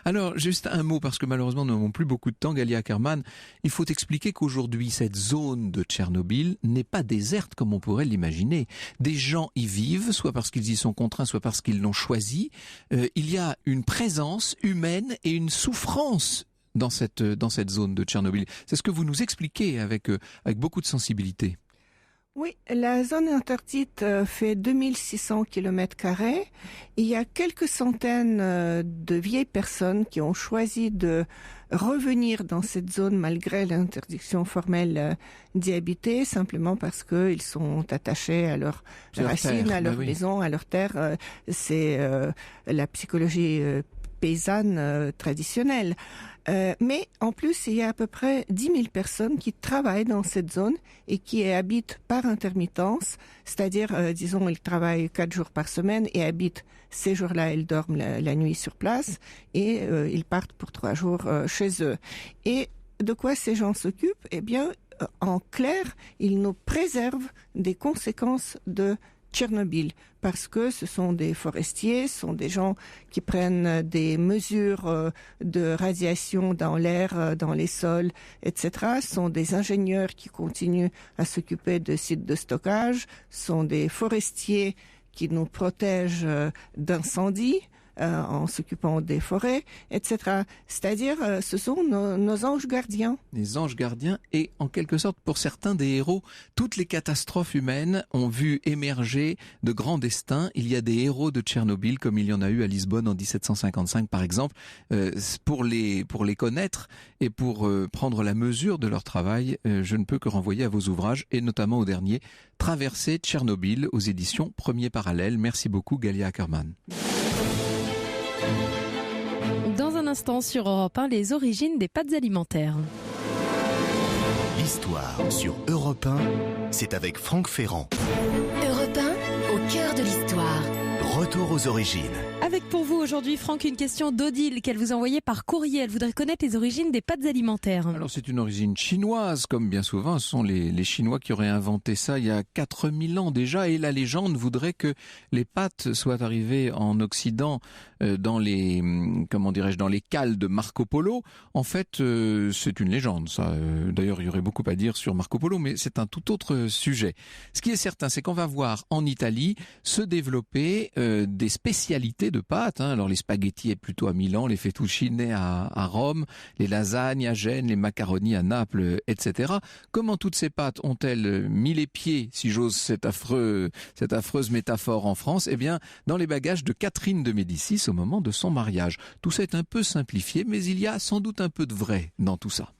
Alors, juste un mot, parce que malheureusement, nous n'avons plus beaucoup de temps, Galia Ackerman. Il faut expliquer qu'aujourd'hui, cette zone de Tchernobyl n'est pas déserte comme on pourrait l'imaginer. Des gens y vivent, soit parce qu'ils y sont contraints, soit parce qu'ils l'ont choisi. Il y a une présence humaine et une souffrance dans cette zone de Tchernobyl. C'est ce que vous nous expliquez avec beaucoup de sensibilité. Oui, la zone interdite fait 2600 km². Il y a quelques centaines de vieilles personnes qui ont choisi de revenir dans cette zone malgré l'interdiction formelle d'y habiter, simplement parce qu'ils sont attachés à leurs racines, à leur maison, à leur terre. C'est la psychologie paysanne traditionnelle. Mais en plus, il y a à peu près 10 000 personnes qui travaillent dans cette zone et qui y habitent par intermittence, c'est-à-dire, disons, ils travaillent 4 jours par semaine et habitent ces jours-là, ils dorment la nuit sur place et ils partent pour 3 jours chez eux. Et de quoi ces gens s'occupent ? Eh bien, en clair, ils nous préservent des conséquences de Tchernobyl, parce que ce sont des forestiers, ce sont des gens qui prennent des mesures de radiation dans l'air, dans les sols, etc. Ce sont des ingénieurs qui continuent à s'occuper de sites de stockage, ce sont des forestiers qui nous protègent d'incendies, en s'occupant des forêts, etc. C'est-à-dire, ce sont nos anges gardiens. Les anges gardiens et, en quelque sorte, pour certains des héros, toutes les catastrophes humaines ont vu émerger de grands destins. Il y a des héros de Tchernobyl, comme il y en a eu à Lisbonne en 1755, par exemple. Pour les connaître et pour prendre la mesure de leur travail, je ne peux que renvoyer à vos ouvrages, et notamment au dernier, Traverser Tchernobyl, aux éditions Premier Parallèle. Merci beaucoup, Galia Ackerman. Dans un instant sur Europe 1, les origines des pâtes alimentaires. L'histoire sur Europe 1, c'est avec Franck Ferrand. Europe 1, au cœur de l'histoire. Retour aux origines. Avec pour vous aujourd'hui, Franck, une question d'Odile qu'elle vous a envoyée par courrier. Elle voudrait connaître les origines des pâtes alimentaires. Alors c'est une origine chinoise, comme bien souvent, ce sont les Chinois qui auraient inventé ça il y a 4000 ans déjà, et la légende voudrait que les pâtes soient arrivées en Occident dans les, dans les cales de Marco Polo. En fait, c'est une légende, ça. D'ailleurs, il y aurait beaucoup à dire sur Marco Polo, mais c'est un tout autre sujet. Ce qui est certain, c'est qu'on va voir en Italie se développer des spécialités de pâtes. Alors les spaghettis plutôt à Milan, les fettuccine à Rome, les lasagnes à Gênes, les macaronis à Naples, etc. Comment toutes ces pâtes ont-elles mis les pieds, si j'ose cette affreuse métaphore, en France? Eh bien, dans les bagages de Catherine de Médicis au moment de son mariage. Tout ça est un peu simplifié, mais il y a sans doute un peu de vrai dans tout ça.